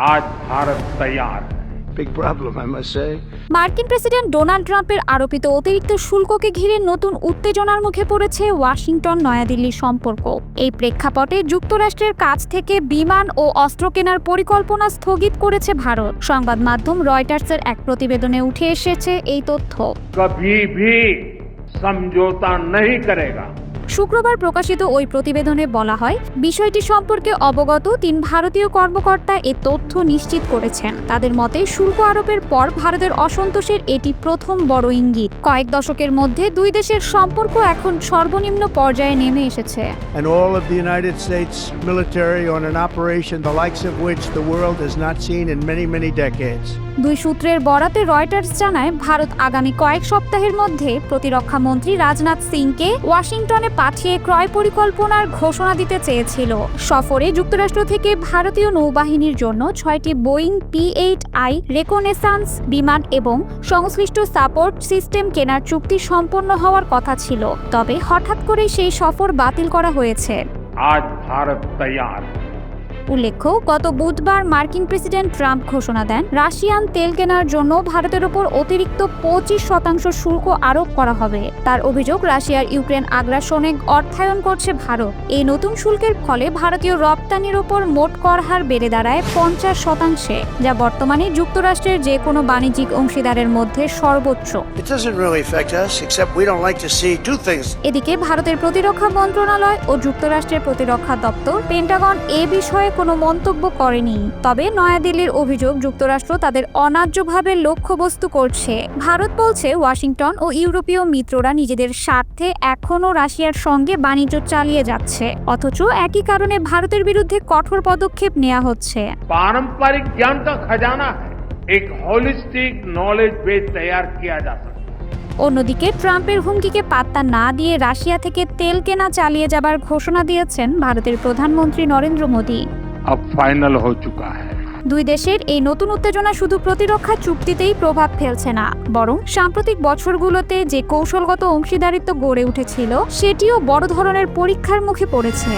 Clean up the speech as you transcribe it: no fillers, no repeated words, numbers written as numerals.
आज भारत तैयार है। Big problem, I must say. মার্কিন প্রেসিডেন্ট ডোনাল্ড ট্রাম্পের আরোপিত অতিরিক্ত শুল্ককে ঘিরে নতুন উত্তেজনার মুখে পড়েছে ওয়াশিংটন নয়াদিল্লি সম্পর্ক। এই প্রেক্ষাপটে যুক্তরাষ্ট্রের কাছ থেকে বিমান ও অস্ত্র কেনার পরিকল্পনা স্থগিত করেছে ভারত। সংবাদ মাধ্যম রয়টার্সের এক প্রতিবেদনে উঠে এসেছে এই তথ্য। कभी भी समझौता नहीं करेगा। শুক্রবার প্রকাশিত ওই প্রতিবেদনে বলা হয়, বিষয়টি সম্পর্কে অবগত ৩ ভারতীয় কর্মকর্তা এ তথ্য নিশ্চিত করেছেন। তাদের মতে শুল্ক আরোপের পর ভারতের অসন্তোষের এটি প্রথম বড় ইঙ্গিত। কয়েক দশকের মধ্যে দুই দেশের সম্পর্ক এখন সর্বনিম্ন পর্যায়ে নেমে এসেছে। And all of the United States military on an operation the likes of which the world has not seen in many, many decades. দুই সূত্রের বরাতে রয়টার্স জানায়, ভারত আগামী কয়েক সপ্তাহের মধ্যে প্রতিরক্ষা মন্ত্রী রাজনাথ সিংকে ওয়াশিংটনে পাঠিয়ে ক্রয় পরিকল্পনার ঘোষণা দিতে চেয়েছিল। সফরে যুক্তরাষ্ট্র থেকে ভারতীয় নৌবাহিনীর জন্য 6টি বোয়িং P-8I রেকনেসান্স বিমান এবং সংশ্লিষ্ট সাপোর্ট সিস্টেম কেনার চুক্তি সম্পন্ন হওয়ার কথা ছিল। তবে হঠাৎ করে সেই সফর বাতিল করা হয়েছে। आज भारत तैयार है। উল্লেখ্য, গত বুধবার মার্কিন প্রেসিডেন্ট ট্রাম্প ঘোষণা দেন, রাশিয়ান তেল কেনার জন্য ভারতের উপর অতিরিক্ত 25% শুল্ক আরোপ করা হবে। তার অভিযোগ, রাশিয়ার ইউক্রেন আগ্রাসনে অর্থায়ন করছে ভারত। এই নতুন শুল্কের ফলে ভারতীয় রপ্তানির উপর মোট কর হার বেড়ে দাঁড়ায় 50%, যা বর্তমানে যুক্তরাষ্ট্রের যে কোনো বাণিজ্যিক অংশীদারের মধ্যে সর্বোচ্চ। It doesn't really affect us, except we don't like to see two things. এদিকে ভারতের প্রতিরক্ষা মন্ত্রণালয় ও যুক্তরাষ্ট্রের প্রতিরক্ষা দপ্তর পেন্টাগন এ বিষয়ে কোনো মন্তব্য করেনি। তবে নয়াদিল্লির অভিযোগ, যুক্তরাষ্ট্র তাদের অন্যায্যভাবে লক্ষ্যবস্তু করছে। ভারত বলছে, ওয়াশিংটন ও ইউরোপীয় মিত্ররা নিজেদের স্বার্থে এখনও রাশিয়ার সঙ্গে বাণিজ্য চালিয়ে যাচ্ছে, অথচ একই কারণে ভারতের বিরুদ্ধে কঠোর পদক্ষেপ নেওয়া হচ্ছে। पारंपरिक ज्ञान का खजाना है। एक होलिस्टिक नॉलेज बेस तैयार किया जा सकता है। অন্যদিকে ট্রাম্পের হুমকিকে পাত্তা না দিয়ে রাশিয়া থেকে তেল কেনা চালিয়ে যাবার ঘোষণা দিয়েছেন ভারতের প্রধানমন্ত্রী নরেন্দ্র মোদী। अब फाइनल हो चुका है। দুই দেশের এই নতুন উত্তেজনা শুধু প্রতিরক্ষা চুক্তিতেই প্রভাব ফেলছে না, বরং সাম্প্রতিক বছরগুলোতে যে কৌশলগত অংশীদারিত্ব গড়ে উঠেছিল সেটিও বড় ধরনের পরীক্ষার মুখে পড়েছে।